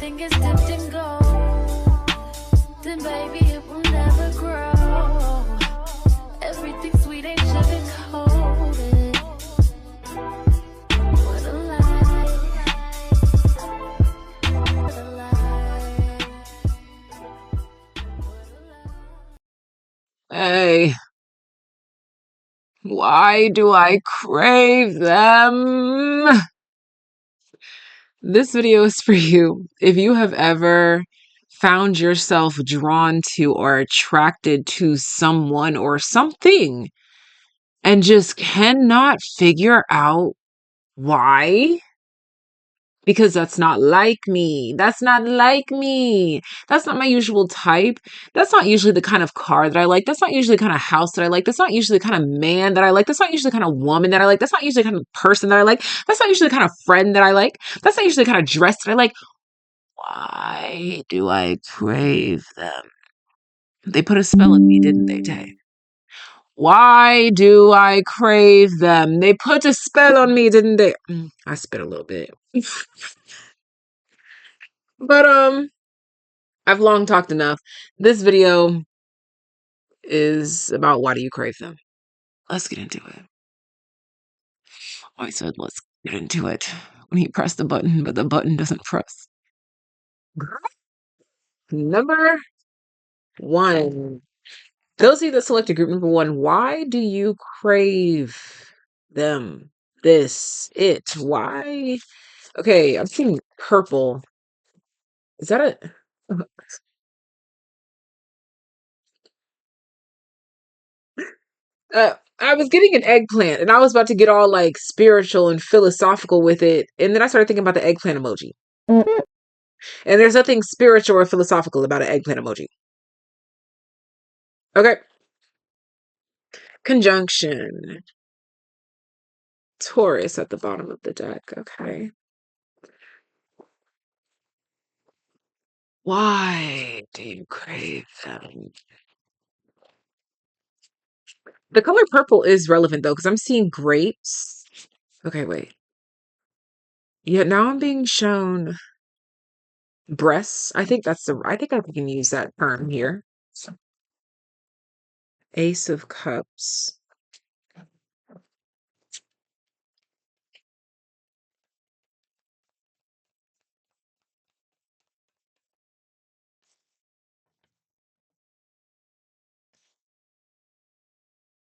everything is dipped in gold, then baby it will never grow. Everything sweet ain't sugar coated. What a lie. What a lie. Hey, why do I crave them? This video is for you. If you have ever found yourself drawn to or attracted to someone or something and just cannot figure out why, because that's not like me. That's not like me. That's not my usual type. That's not usually the kind of car that I like. That's not usually the kind of house that I like. That's not usually the kind of man that I like. That's not usually the kind of woman that I like. That's not usually the kind of person that I like. That's not usually the kind of friend that I like. That's not usually the kind of dress that I like. Why do I crave them? They put a spell on me, didn't they, Tay? Why do I crave them? They put a spell on me, didn't they? I spit a little bit. But I've long talked enough. This video is about why do you crave them. Let's get into it. I said let's get into it when he pressed the button, but the button doesn't press. Number 1. Those of you that selected group number 1, why do you crave them? This, it, why? Okay, I'm seeing purple. Is that it? I was getting an eggplant and I was about to get all like spiritual and philosophical with it. And then I started thinking about the eggplant emoji. And there's nothing spiritual or philosophical about an eggplant emoji. Okay. Conjunction. Taurus at the bottom of the deck. Okay. Why do you crave them? The color purple is relevant though, because I'm seeing grapes. Okay, wait. Yeah, now I'm being shown breasts. I think I can use that term here. Ace of Cups.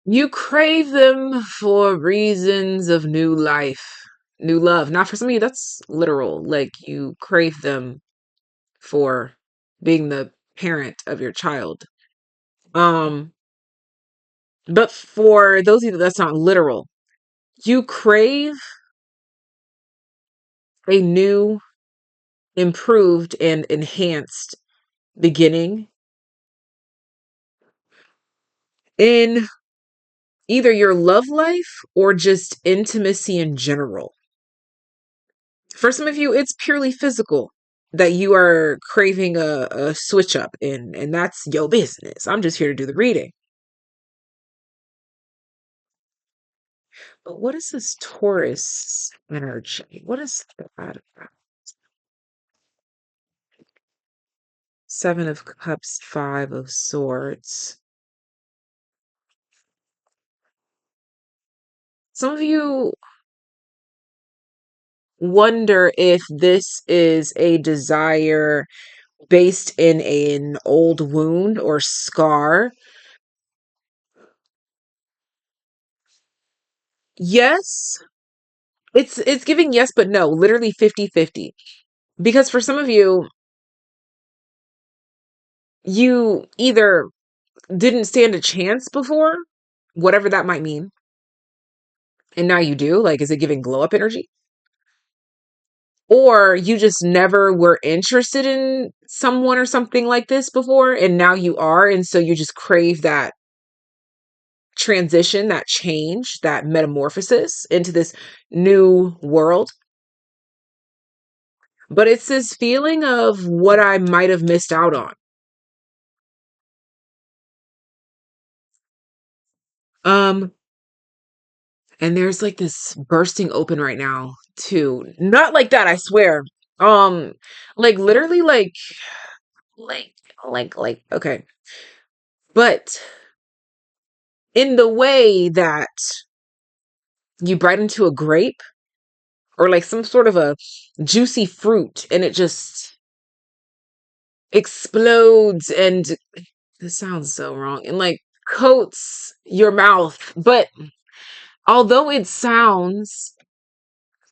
You crave them for reasons of new life, new love. Now, for some of you, that's literal. Like you crave them for being the parent of your child. But for those of you that's not literal, you crave a new, improved, and enhanced beginning in either your love life or just intimacy in general. For some of you, it's purely physical that you are craving a switch up in, and that's your business. I'm just here to do the reading. But what is this Taurus energy? What is that about? 7 of Cups, 5 of Swords. Some of you wonder if this is a desire based in an old wound or scar. Yes, it's giving yes, but no, literally 50-50. Because for some of you, you either didn't stand a chance before, whatever that might mean, and now you do. Like, is it giving glow up energy? Or you just never were interested in someone or something like this before, and now you are, and so you just crave that transition, that change, that metamorphosis into this new world. But it's this feeling of what I might have missed out on. And there's like this bursting open right now too. Not like that, I swear. Um, like literally, like, okay. But in the way that you bite into a grape or like some sort of a juicy fruit and it just explodes and this sounds so wrong and like coats your mouth. But although it sounds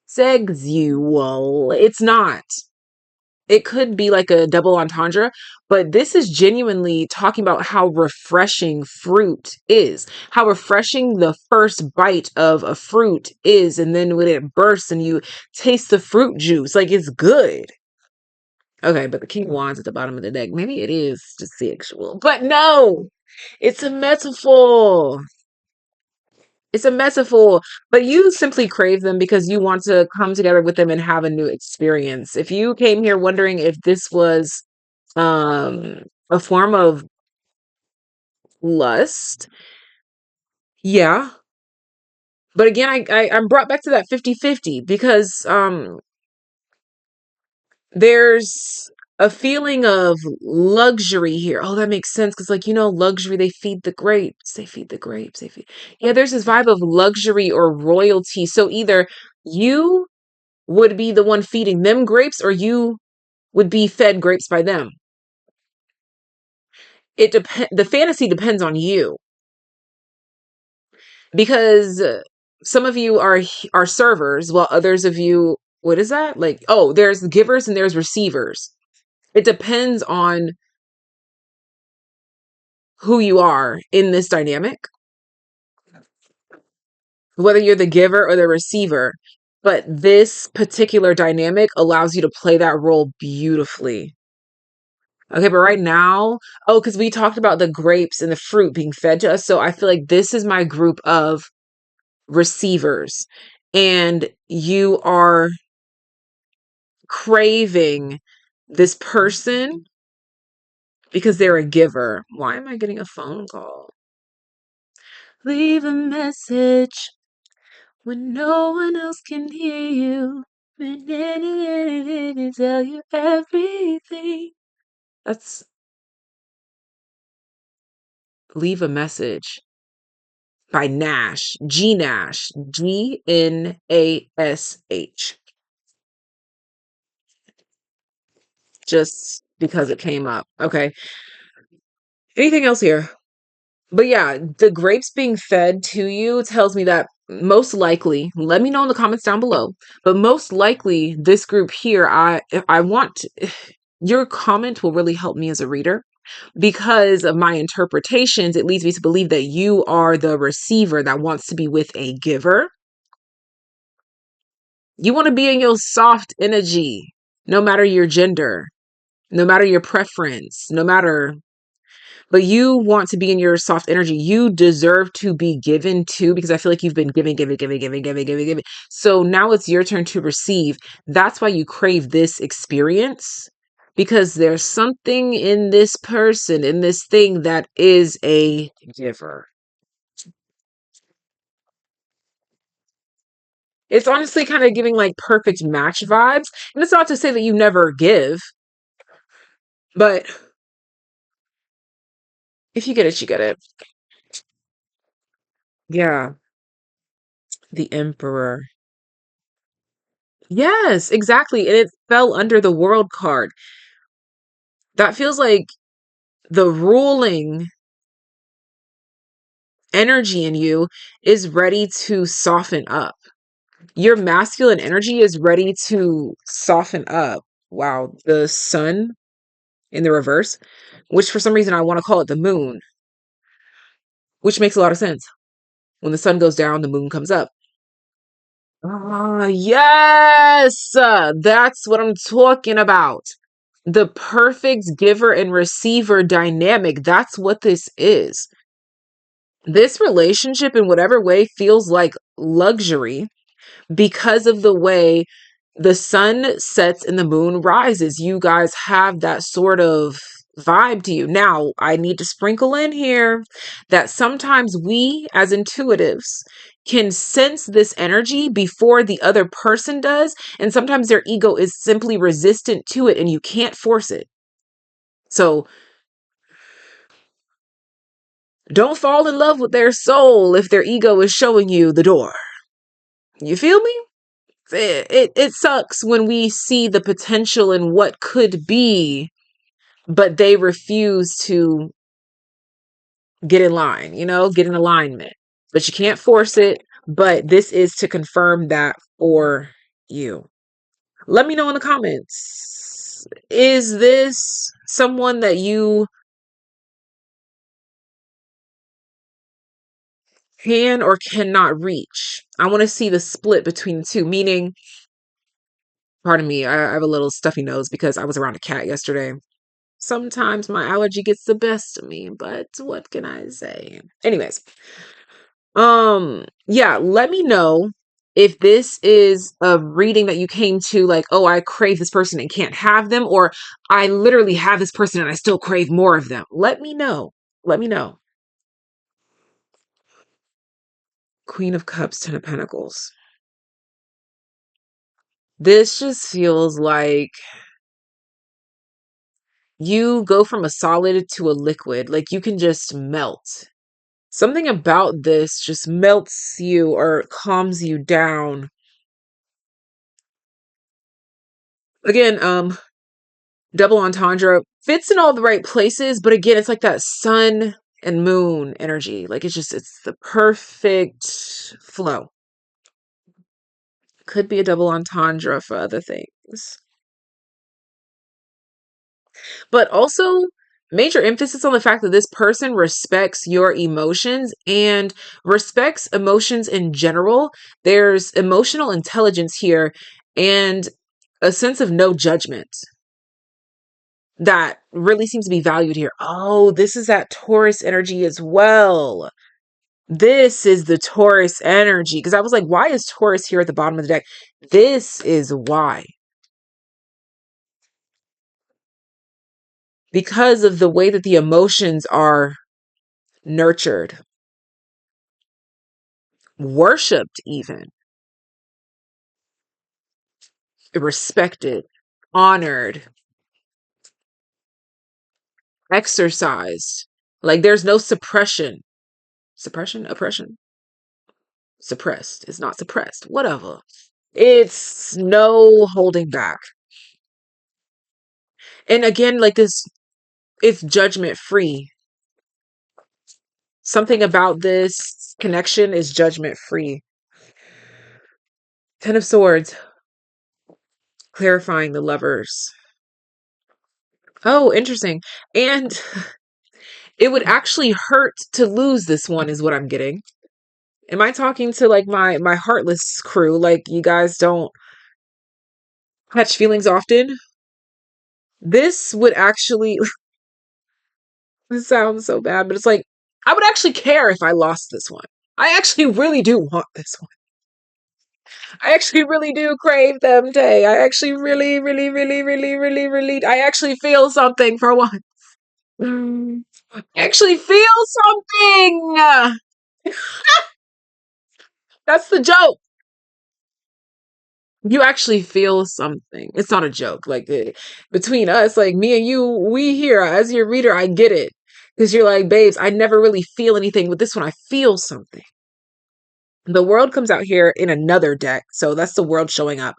sexual, it's not. It could be like a double entendre, but this is genuinely talking about how refreshing fruit is, how refreshing the first bite of a fruit is. And then when it bursts and you taste the fruit juice, like it's good. Okay, but the King of Wands at the bottom of the deck, maybe it is just sexual, but no, it's a metaphor. It's a metaphor, but you simply crave them because you want to come together with them and have a new experience. If you came here wondering if this was a form of lust, yeah. But again, I'm brought back to that 50-50 because there's a feeling of luxury here. Oh, that makes sense because like luxury, they feed the grapes. They feed the grapes. They feed. Yeah, there's this vibe of luxury or royalty. So either you would be the one feeding them grapes or you would be fed grapes by them. The fantasy depends on you because some of you are servers while others of you, what is that? Like, oh, there's givers and there's receivers. It depends on who you are in this dynamic, whether you're the giver or the receiver. But this particular dynamic allows you to play that role beautifully. Okay, but right now, oh, because we talked about the grapes and the fruit being fed to us. So I feel like this is my group of receivers, and you are craving this person because they're a giver. Why am I getting a phone call? Leave a message when no one else can hear you. Tell you everything. That's leave a message by Nash, G Nash, Gnash. Just because it came up. Okay. Anything else here? But yeah, the grapes being fed to you tells me that most likely, let me know in the comments down below, but most likely this group here, I want your comment will really help me as a reader because of my interpretations. It leads me to believe that you are the receiver that wants to be with a giver. You want to be in your soft energy, no matter your gender, no matter your preference, no matter, but you want to be in your soft energy. You deserve to be given to because I feel like you've been giving. So now it's your turn to receive. That's why you crave this experience because there's something in this person, in this thing that is a giver. It's honestly kind of giving like perfect match vibes. And it's not to say that you never give, but if you get it, you get it. Yeah. The Emperor. Yes, exactly. And it fell under the world card. That feels like the ruling energy in you is ready to soften up. Your masculine energy is ready to soften up. Wow. The sun in the reverse, which for some reason I want to call it the moon, which makes a lot of sense. When the sun goes down, the moon comes up. Ah, yes, that's what I'm talking about. The perfect giver and receiver dynamic. That's what this is. This relationship, in whatever way, feels like luxury because of the way the sun sets and the moon rises. You guys have that sort of vibe to you. Now, I need to sprinkle in here that sometimes we, as intuitives, can sense this energy before the other person does. And sometimes their ego is simply resistant to it and you can't force it. So don't fall in love with their soul if their ego is showing you the door. You feel me? It sucks when we see the potential in what could be, but they refuse to get in line, get in alignment. But you can't force it. But this is to confirm that for you. Let me know in the comments. Is this someone that you can or cannot reach? I want to see the split between the two, meaning, pardon me, I have a little stuffy nose because I was around a cat yesterday. Sometimes my allergy gets the best of me, but what can I say? Anyways, yeah, let me know if this is a reading that you came to like, oh, I crave this person and can't have them, or I literally have this person and I still crave more of them. Let me know. Let me know. Queen of Cups, Ten of Pentacles. This just feels like you go from a solid to a liquid, like you can just melt. Something about this just melts you or calms you down. Again, double entendre fits in all the right places, but again, it's like that sun and moon energy. Like it's the perfect flow. Could be a double entendre for other things. But also major emphasis on the fact that this person respects your emotions and respects emotions in general. There's emotional intelligence here and a sense of no judgment that really seems to be valued here. Oh, this is that Taurus energy as well. This is the Taurus energy. Because I was like, why is Taurus here at the bottom of the deck? This is why. Because of the way that the emotions are nurtured, worshipped, even respected, honored, exercised. Like there's no suppression. Suppression? Oppression? Suppressed. It's not suppressed. Whatever. It's no holding back. And again, like this, it's judgment free. Something about this connection is judgment free. Ten of Swords, clarifying the lovers. Oh, interesting. And it would actually hurt to lose this one, is what I'm getting. Am I talking to like my heartless crew? Like you guys don't catch feelings often? This would actually this sounds so bad, but it's like I would actually care if I lost this one. I actually really do want this one. I actually really do crave them, Tay. I actually really, really, really, really, really, really, I actually feel something for once. I actually feel something. That's the joke. You actually feel something. It's not a joke. Like between us, like me and you, we here as your reader, I get it. Because you're like, babes, I never really feel anything. With this one, I feel something. The world comes out here in another deck. So that's the world showing up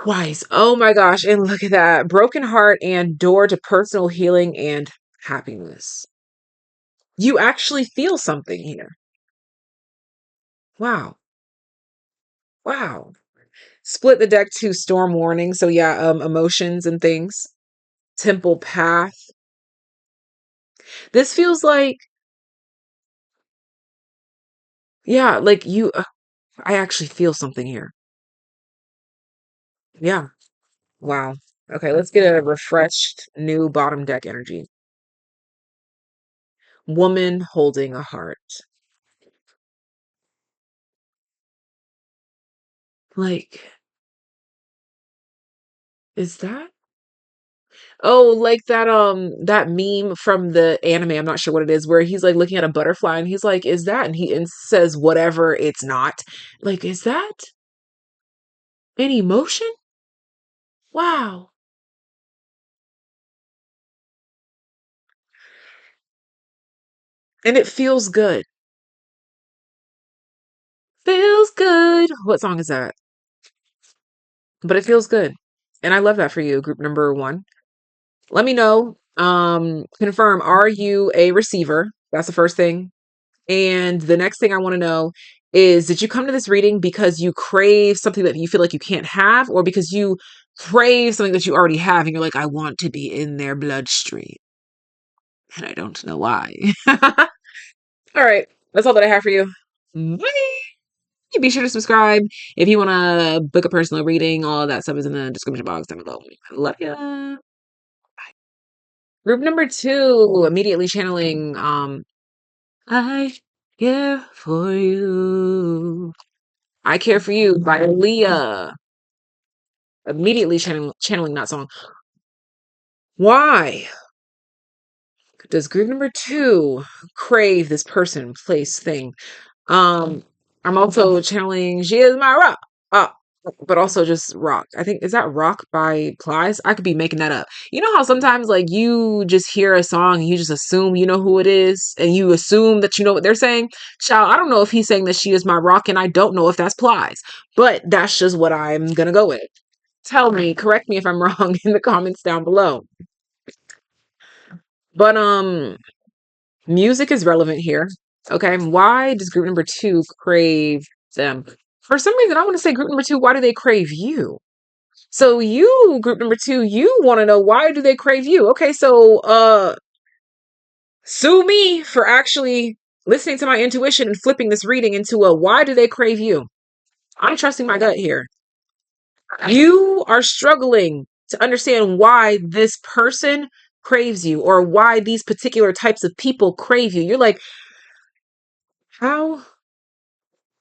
twice. Oh my gosh. And look at that. Broken heart and door to personal healing and happiness. You actually feel something here. Wow. Wow. Split the deck to storm warning. So yeah, emotions and things. Temple path. This feels like, yeah, like I actually feel something here. Yeah. Wow. Okay, let's get a refreshed new bottom deck energy. Woman holding a heart. Like, is that? Oh, like that meme from the anime, I'm not sure what it is, where he's like looking at a butterfly and he's like, "Is that?" And says whatever it's not. Like, is that an emotion? Wow. And it feels good. Feels good. What song is that? But it feels good. And I love that for you, group number 1. Let me know. Confirm, are you a receiver? That's the first thing. And the next thing I want to know is, did you come to this reading because you crave something that you feel like you can't have, or because you crave something that you already have and you're like, I want to be in their bloodstream and I don't know why. All right. That's all that I have for you. Bye. Be sure to subscribe if you want to book a personal reading. All that stuff is in the description box down below. Love ya. Group number 2, immediately channeling I care for you. I Care for You by Leah. Immediately channeling that song. Why does group number 2 crave this person, place, thing? Um, I'm also channeling She Is My Rock. Uh, but also just Rock. I think, is that Rock by Plies? I could be making that up. You know how sometimes like you just hear a song and you just assume you know who it is and you assume that you know what they're saying? Child, I don't know if he's saying that She Is My Rock, and I don't know if that's Plies. But that's just what I'm gonna go with. Tell me, correct me if I'm wrong in the comments down below. But music is relevant here. Okay, why does group number 2 crave them? For some reason, I want to say group number 2, why do they crave you? So you, group number 2, you want to know, why do they crave you? Okay, so sue me for actually listening to my intuition and flipping this reading into a why do they crave you? I'm trusting my gut here. You are struggling to understand why this person craves you, or why these particular types of people crave you. You're like, how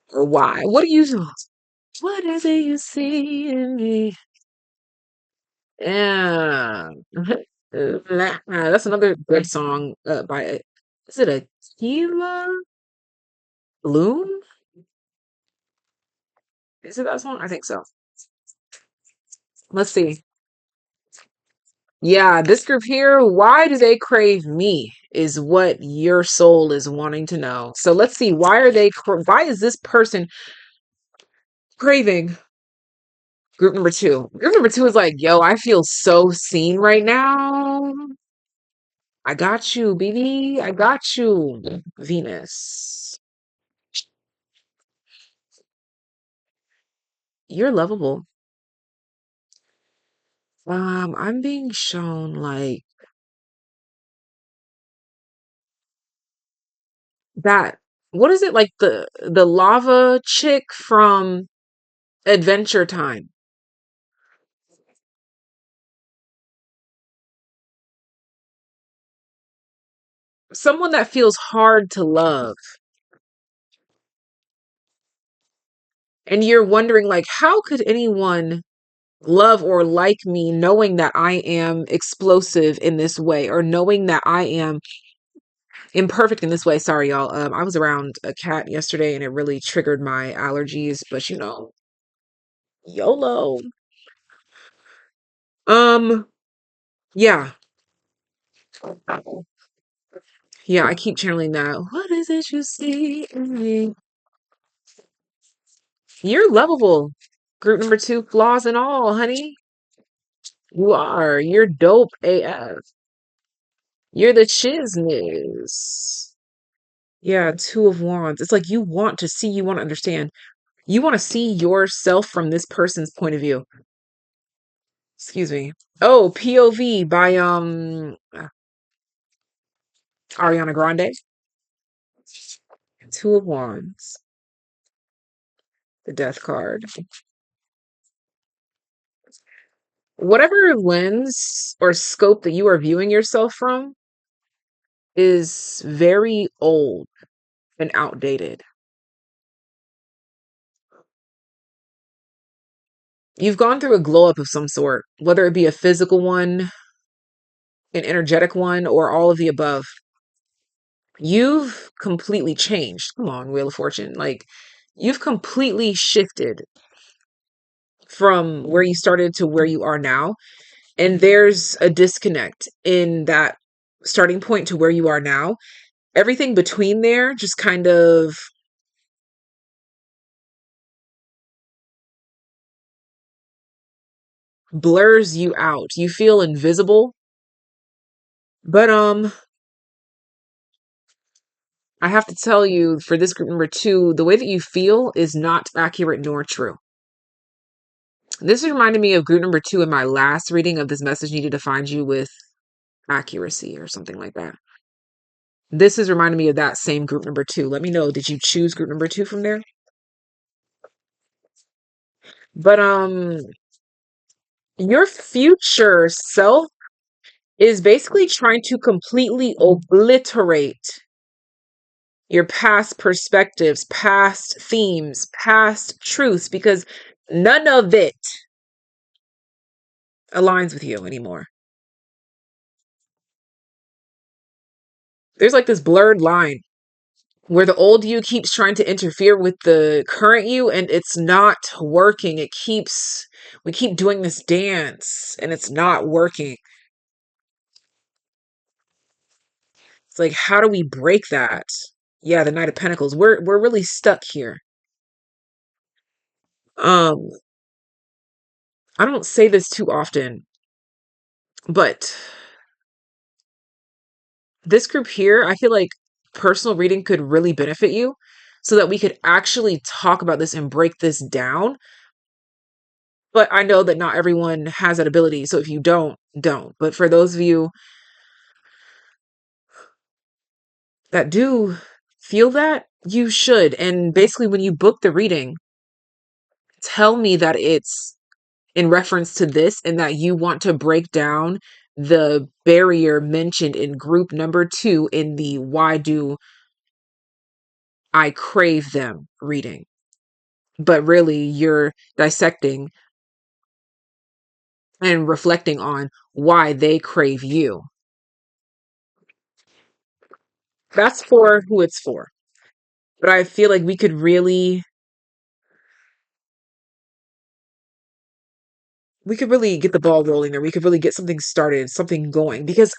or why? What do you, what is it you see in me? Yeah. That's another good song by, is it a Tila Bloom? Is it that song? I think so. Let's see. Yeah, this group here, why do they crave me? Is what your soul is wanting to know. So let's see. Why is this person craving group number 2? Group number 2 is like, yo, I feel so seen right now. I got you, baby. I got you. Venus. You're lovable. I'm being shown like that. What is it, like the lava chick from Adventure Time? Someone that feels hard to love. And you're wondering, like, how could anyone love or like me knowing that I am explosive in this way, or knowing that I am imperfect in this way? Sorry, y'all. I was around a cat yesterday and it really triggered my allergies, but YOLO. Um, yeah. Yeah, I keep channeling that. What is it you see in me? You're lovable. Group number 2, flaws and all, honey. You are. You're dope AF. You're the chismis. Yeah, 2 of Wands. It's like you want to see, you want to understand. You want to see yourself from this person's point of view. Excuse me. Oh, POV by Ariana Grande. 2 of Wands. The Death card. Whatever lens or scope that you are viewing yourself from is very old and outdated. You've gone through a glow up of some sort, whether it be a physical one an energetic one, or all of the above. You've completely changed. Come on, Wheel of Fortune. Like, you've completely shifted from where you started to where you are now. And there's a disconnect in that starting point to where you are now. Everything between there just kind of blurs you out. You feel invisible. But I have to tell you, for this group number 2, the way that you feel is not accurate nor true. This reminded me of group number 2 in my last reading of This Message Needed to Find You with Accuracy or something like that. This is reminding me of that same group number 2. Let me know, did you choose group number 2 from there? But your future self is basically trying to completely obliterate your past perspectives, past themes, past truths, because none of it aligns with you anymore. There's like this blurred line where the old you keeps trying to interfere with the current you, and it's not working. We keep doing this dance and it's not working. It's like, how do we break that? Yeah, the Knight of Pentacles. We're really stuck here. Um, I don't say this too often, but this group here, I feel like personal reading could really benefit you so that we could actually talk about this and break this down. But I know that not everyone has that ability. So if you don't. But for those of you that do feel that, you should. And basically, when you book the reading, tell me that it's in reference to this and that you want to break down the barrier mentioned in group number 2 in the Why Do I Crave Them reading. But really, you're dissecting and reflecting on why they crave you. That's for who it's for. But I feel like we could really get the ball rolling there. We could really get something started, something going. Because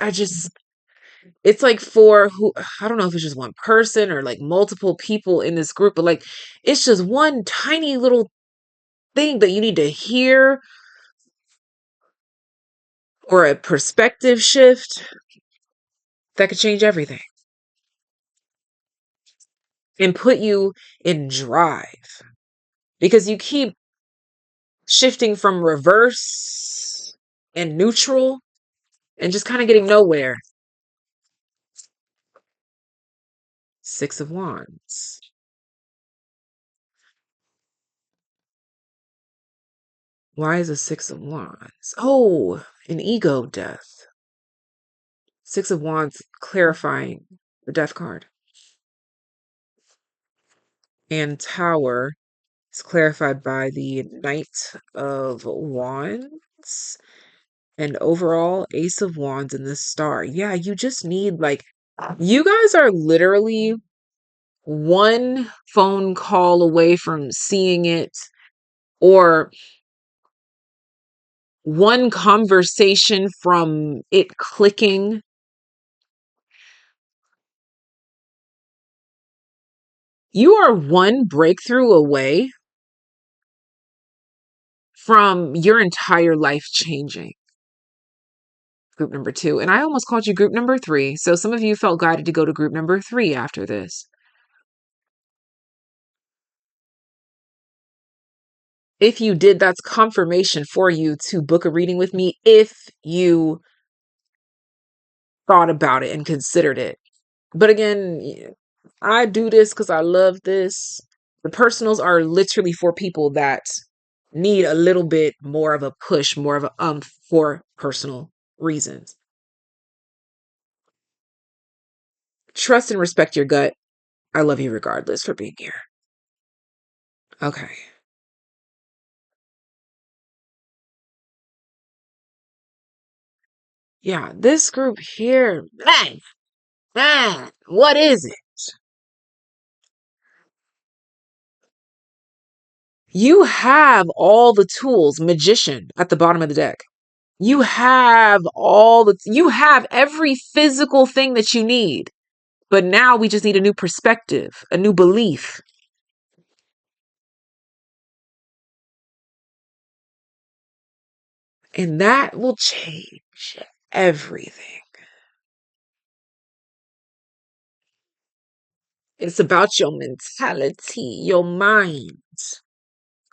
it's like for who, I don't know if it's just one person or like multiple people in this group, but like it's just one tiny little thing that you need to hear, or a perspective shift that could change everything and put you in drive. Because you keep shifting from reverse and neutral and just kind of getting nowhere. 6 of Wands. Why is a 6 of Wands? Oh, an ego death. 6 of Wands clarifying the death card. And Tower is clarified by the Knight of Wands. And overall, Ace of Wands and the Star. Yeah, you just need, like, you guys are literally one phone call away from seeing it, or one conversation from it clicking. You are one breakthrough away from your entire life changing. Group number 2. And I almost called you group number 3. So some of you felt guided to go to group number 3 after this. If you did, that's confirmation for you to book a reading with me if you thought about it and considered it. But again, I do this because I love this. The personals are literally for people that need a little bit more of a push, more of a for personal reasons. Trust and respect your gut. I love you regardless for being here. Okay. Yeah, this group here, what is it? You have all the tools, magician, at the bottom of the deck. You have every physical thing that you need. But now we just need a new perspective, a new belief. And that will change everything. It's about your mentality, your mind.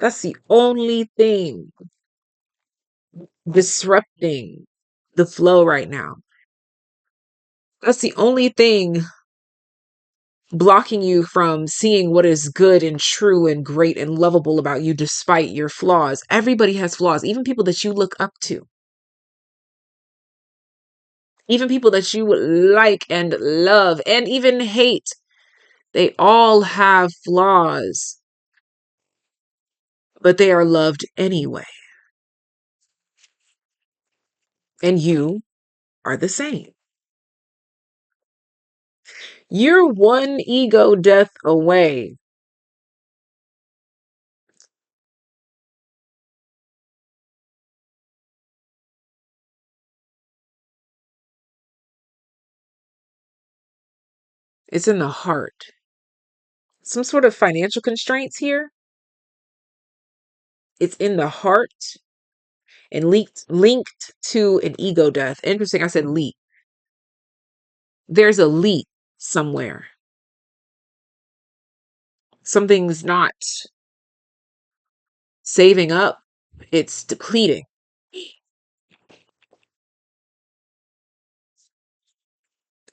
That's the only thing disrupting the flow right now. That's the only thing blocking you from seeing what is good and true and great and lovable about you despite your flaws. Everybody has flaws, even people that you look up to, even people that you like and love and even hate. They all have flaws, but they are loved anyway. And you are the same. You're one ego death away. It's in the heart. Some sort of financial constraints here. It's in the heart and linked to an ego death. Interesting, I said leak. There's a leak somewhere. Something's not saving up, it's depleting.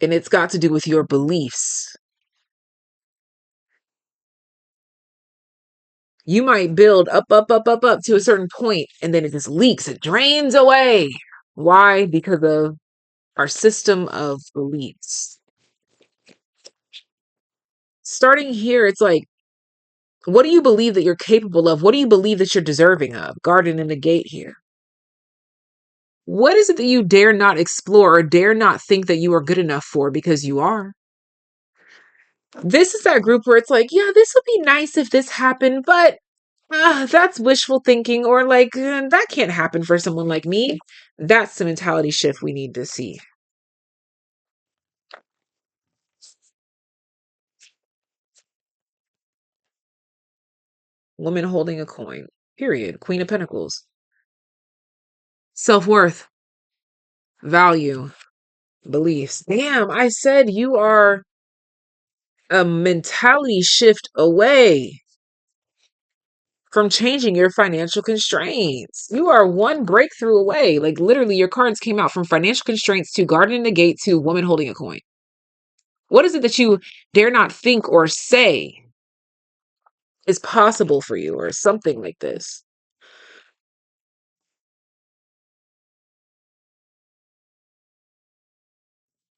And it's got to do with your beliefs. You might build up to a certain point, and then it just leaks, it drains away. Why? Because of our system of beliefs. Starting here, it's like, what do you believe that you're capable of? What do you believe that you're deserving of? Garden in the gate here. What is it that you dare not explore or dare not think that you are good enough for, because you are? This is that group where it's like, yeah, this would be nice if this happened, but that's wishful thinking, or like, that can't happen for someone like me. That's the mentality shift we need to see. Woman holding a coin. Period. Queen of Pentacles. Self-worth. Value. Beliefs. Damn, I said you are a mentality shift away from changing your financial constraints. You are one breakthrough away. Like literally, your cards came out from financial constraints to garden in the gate to woman holding a coin. What is it that you dare not think or say is possible for you, or something like this?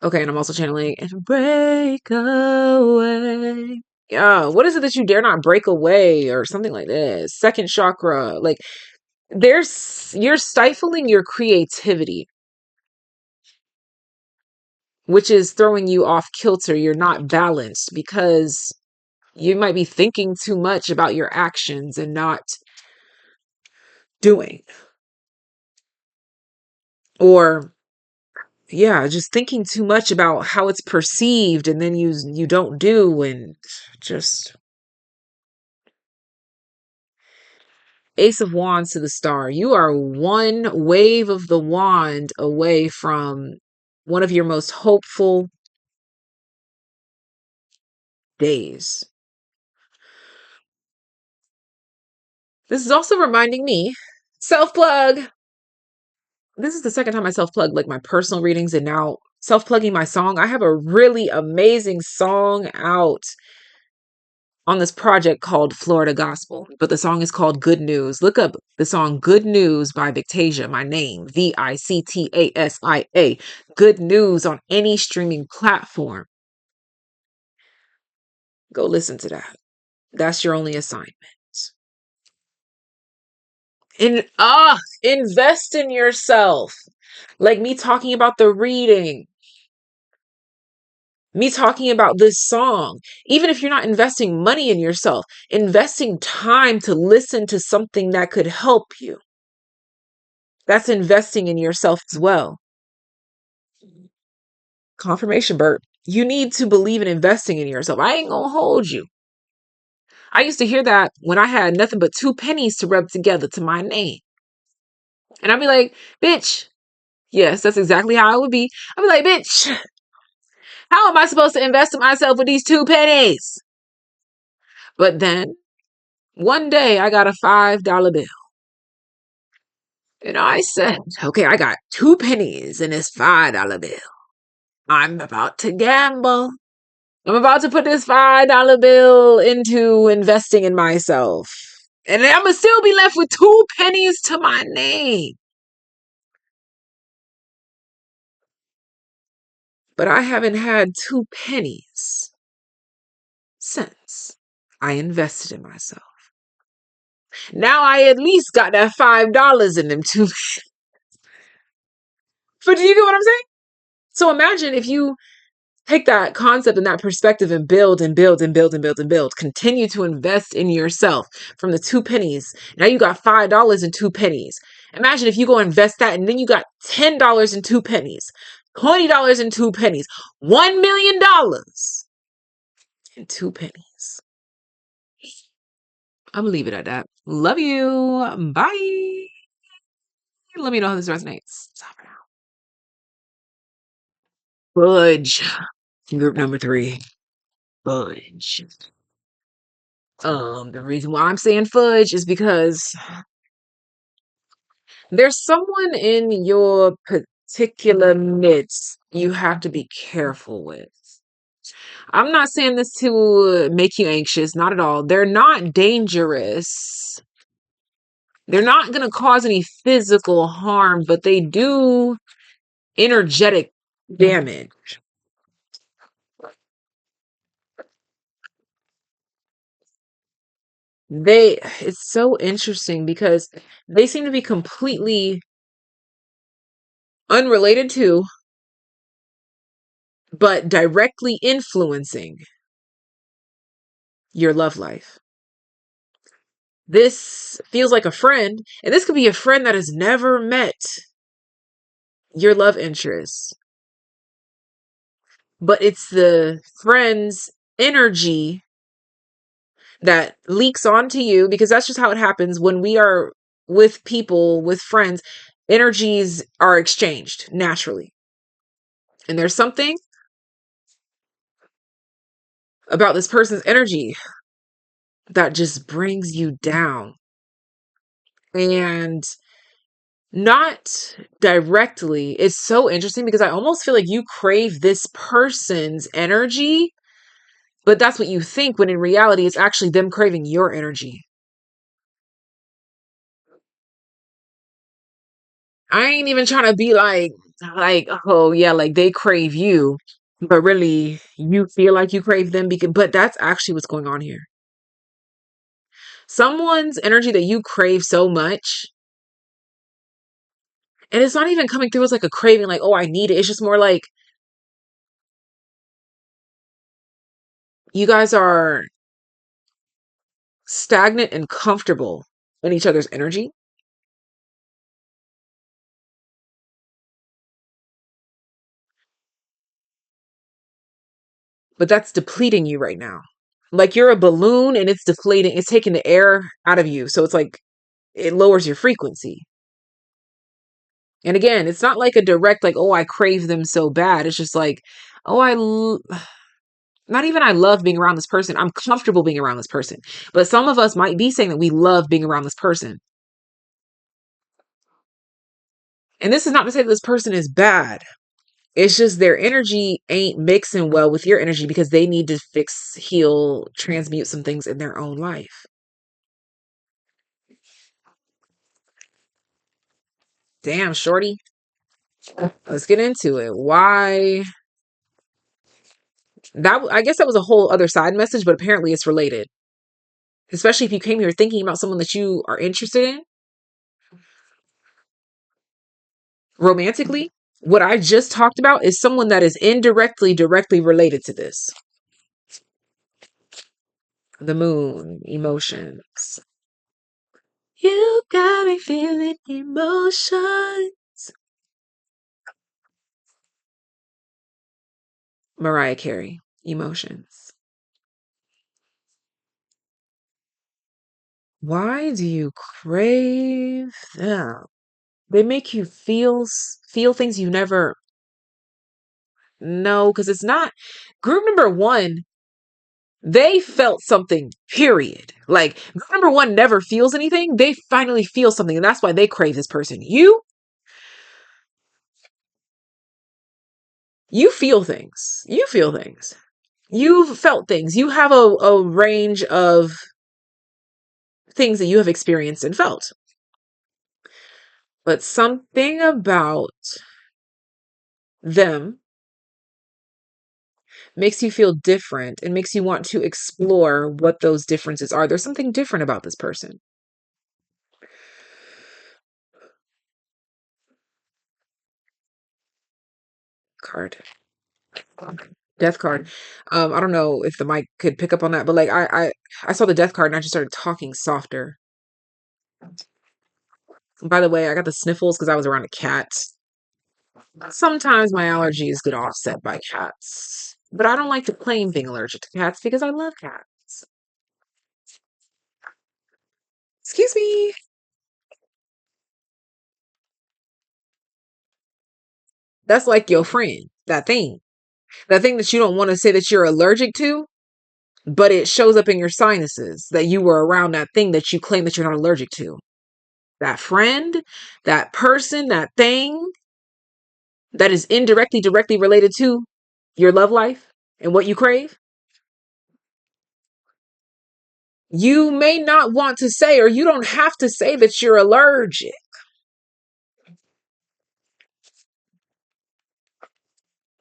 Okay, and I'm also channeling and break away. Yeah, what is it that you dare not break away, or something like this? Second chakra. Like you're stifling your creativity, which is throwing you off kilter. You're not balanced because you might be thinking too much about your actions and not doing. Or yeah, just thinking too much about how it's perceived, and then you don't do, and just Ace of Wands to the Star. You are one wave of the wand away from one of your most hopeful days. This is also reminding me, self plug. This is the second time I self plug like my personal readings, and now self plugging my song. I have a really amazing song out on this project called Florida Gospel, but the song is called Good News. Look up the song Good News by Victasia, my name, Victasia. Good News on any streaming platform. Go listen to that. That's your only assignment. Invest in yourself. Like me talking about the reading, me talking about this song. Even if you're not investing money in yourself, investing time to listen to something that could help you. That's investing in yourself as well. Confirmation, Bert. You need to believe in investing in yourself. I ain't gonna hold you. I used to hear that when I had nothing but 2 pennies to rub together to my name. And I'd be like, bitch. Yes, that's exactly how I would be. I'd be like, bitch, how am I supposed to invest in myself with these 2 pennies? But then one day I got a $5 bill. And I said, okay, I got 2 pennies in this $5 bill. I'm about to gamble. I'm about to put this $5 bill into investing in myself. And I'm going to still be left with 2 pennies to my name. But I haven't had 2 pennies since I invested in myself. Now I at least got that $5 in them 2 pennies. But do you get what I'm saying? So imagine if you take that concept and that perspective and build and build and build and build and build. Continue to invest in yourself from the 2 pennies. Now you got $5 and 2 pennies. Imagine if you go invest that and then you got $10 and 2 pennies, $20 and 2 pennies, $1 million and 2 pennies. I'm gonna leave it at that. Love you. Bye. Let me know how this resonates. Stop it out. Fudge. Group number 3. Fudge. The reason why I'm saying fudge is because there's someone in your particular midst you have to be careful with. I'm not saying this to make you anxious, not at all. They're not dangerous. They're not going to cause any physical harm, but they do energetic damage. It's so interesting because they seem to be completely unrelated to, but directly influencing your love life. This feels like a friend, and this could be a friend that has never met your love interest, but it's the friend's energy that leaks onto you because that's just how it happens when we are with people, with friends. Energies are exchanged naturally. And there's something about this person's energy that just brings you down. And not directly. It's so interesting because I almost feel like you crave this person's energy, but that's what you think when in reality it's actually them craving your energy. I ain't even trying to be like, oh yeah, like they crave you, but really you feel like you crave them because, but that's actually what's going on here. Someone's energy that you crave so much, and it's not even coming through as like a craving, like, oh, I need it. It's just more like you guys are stagnant and comfortable in each other's energy. But that's depleting you right now. Like you're a balloon and it's deflating, it's taking the air out of you. So it's like it lowers your frequency. And again, it's not like a direct, like, oh, I crave them so bad. It's just like, oh, not even I love being around this person. I'm comfortable being around this person. But some of us might be saying that we love being around this person. And this is not to say that this person is bad. It's just their energy ain't mixing well with your energy because they need to fix, heal, transmute some things in their own life. Damn, shorty. Let's get into it. Why? I guess that was a whole other side message, but apparently it's related. Especially if you came here thinking about someone that you are interested in. Romantically, what I just talked about is someone that is indirectly, directly related to this. The moon, emotions. You got me feeling emotion. Mariah Carey, emotions. Why do you crave them? They make you feel things you never know, because it's not group number one. They felt something, period. Like group number one never feels anything. They finally feel something, and that's why they crave this person. You feel things. You feel things. You've felt things. You have a range of things that you have experienced and felt. But something about them makes you feel different and makes you want to explore what those differences are. There's something different about this person. Card. Death card. I don't know if the mic could pick up on that, but like I saw the death card and I just started talking softer. By the way, I got the sniffles because I was around a cat. Sometimes my allergies get offset by cats. But I don't like to claim being allergic to cats because I love cats. Excuse me. That's like your friend. That thing. That thing that you don't want to say that you're allergic to, but it shows up in your sinuses that you were around that thing that you claim that you're not allergic to. That friend, that person, that thing that is indirectly, directly related to your love life and what you crave. You may not want to say, or you don't have to say that you're allergic,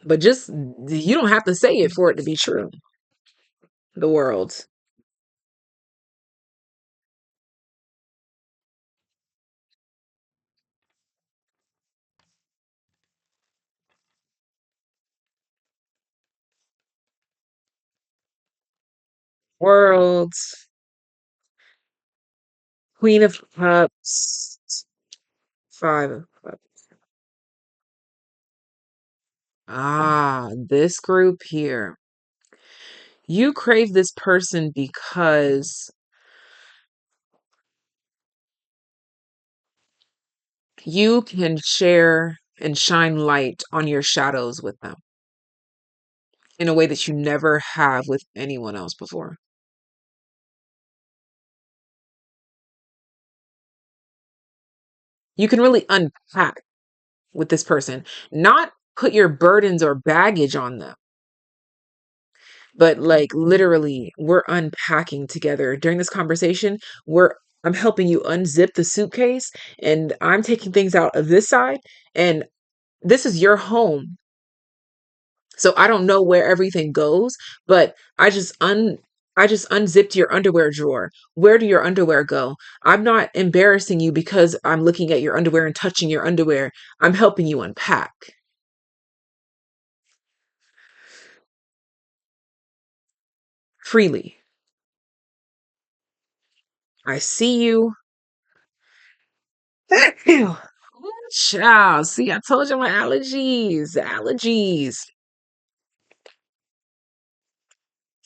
but just you don't have to say it for it to be true. The world. World. Queen of Cups. Five of Cups. Ah, this group here. You crave this person because you can share and shine light on your shadows with them in a way that you never have with anyone else before. You can really unpack with this person, not put your burdens or baggage on them, but like literally we're unpacking together. During this conversation, I'm helping you unzip the suitcase and I'm taking things out of this side, and this is your home. So I don't know where everything goes, but I just unzipped your underwear drawer. Where do your underwear go? I'm not embarrassing you because I'm looking at your underwear and touching your underwear. I'm helping you unpack freely. I see you. Ew. Child, see, I told you my allergies. Allergies.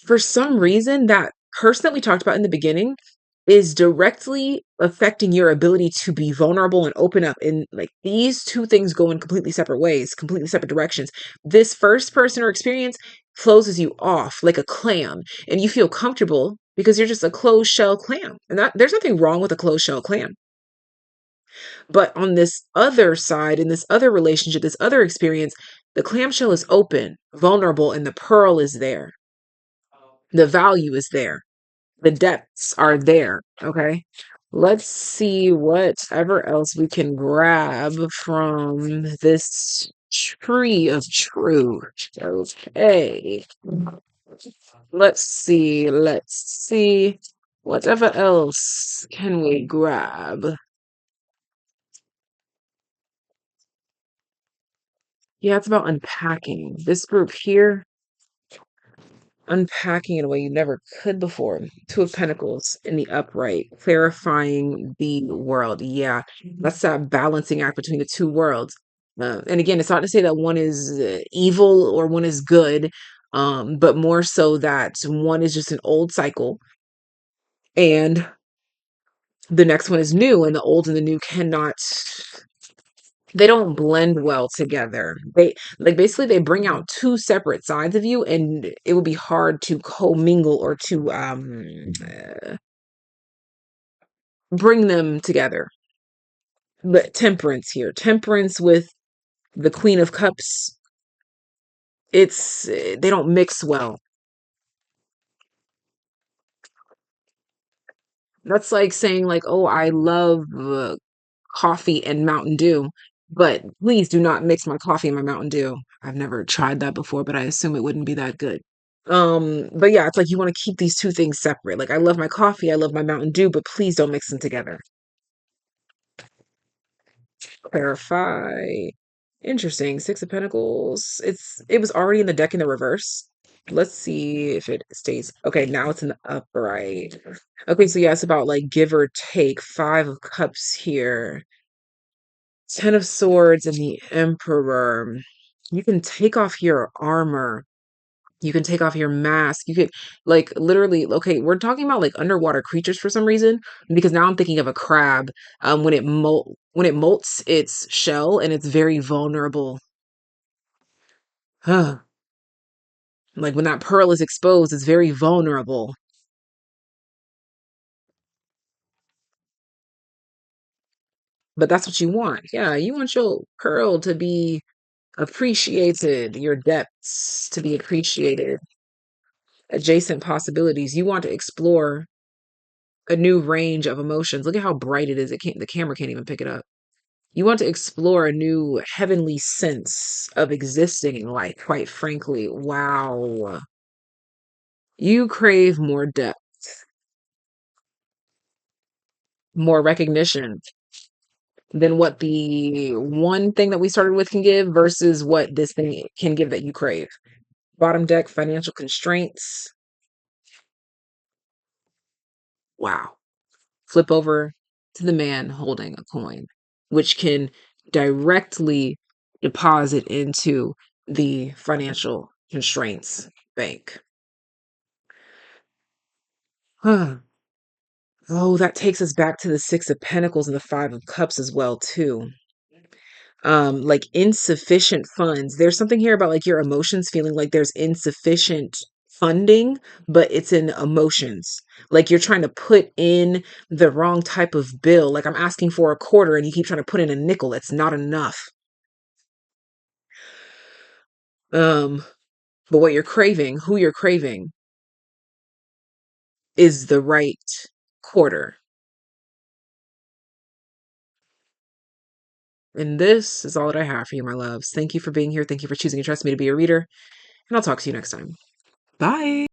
For some reason, that person that we talked about in the beginning is directly affecting your ability to be vulnerable and open up. And like these two things go in completely separate ways, completely separate directions. This first person or experience closes you off like a clam, and you feel comfortable because you're just a closed shell clam. And that there's nothing wrong with a closed shell clam. But on this other side, in this other relationship, this other experience, the clamshell is open, vulnerable, and the pearl is there. The value is there. The depths are there. Okay. Let's see whatever else we can grab from this tree of truth. Okay. Let's see. Let's see. Whatever else can we grab? Yeah, it's about unpacking. This group here, unpacking in a way you never could before. Two of Pentacles in the upright, clarifying the world. Yeah, that's that balancing act between the two worlds. And again, it's not to say that one is evil or one is good, but more so that one is just an old cycle and the next one is new, and the old and the new cannot, they don't blend well together. They like basically they bring out two separate sides of you, and it would be hard to commingle or to bring them together. But temperance here, temperance with the Queen of Cups, it's they don't mix well. That's like saying like, "Oh, I love coffee and Mountain Dew, but please do not mix my coffee and my Mountain Dew." I've never tried that before, but I assume it wouldn't be that good. But yeah, it's like you want to keep these two things separate. Like I love my coffee, I love my Mountain Dew, but please don't mix them together. Clarify. Interesting. Six of Pentacles. It was already in the deck in the reverse. Let's see if it stays. Okay, now it's in the upright. Okay, so yeah, it's about like give or take. Five of Cups here. Ten of Swords and the Emperor. You can take off your armor. You can take off your mask. You could like literally, okay, we're talking about like underwater creatures for some reason, because now I'm thinking of a crab when when it molts its shell and it's very vulnerable. Like when that pearl is exposed, it's very vulnerable. But that's what you want. Yeah, you want your pearl to be appreciated, your depths to be appreciated, adjacent possibilities. You want to explore a new range of emotions. Look at how bright it is. The camera can't even pick it up. You want to explore a new heavenly sense of existing in life, quite frankly. Wow. You crave more depth, more recognition than what the one thing that we started with can give versus what this thing can give that you crave. Bottom deck, financial constraints. Wow. Flip over to the man holding a coin, which can directly deposit into the financial constraints bank. Oh, that takes us back to the Six of Pentacles and the Five of Cups as well, too. Like insufficient funds. There's something here about like your emotions feeling like there's insufficient funding, but it's in emotions. Like you're trying to put in the wrong type of bill. Like I'm asking for a quarter and you keep trying to put in a nickel. It's not enough. Um, but what you're craving, who you're craving, is the right quarter. And this is all that I have for you, my loves. Thank you for being here. Thank you for choosing to trust me to be a reader. And I'll talk to you next time. Bye.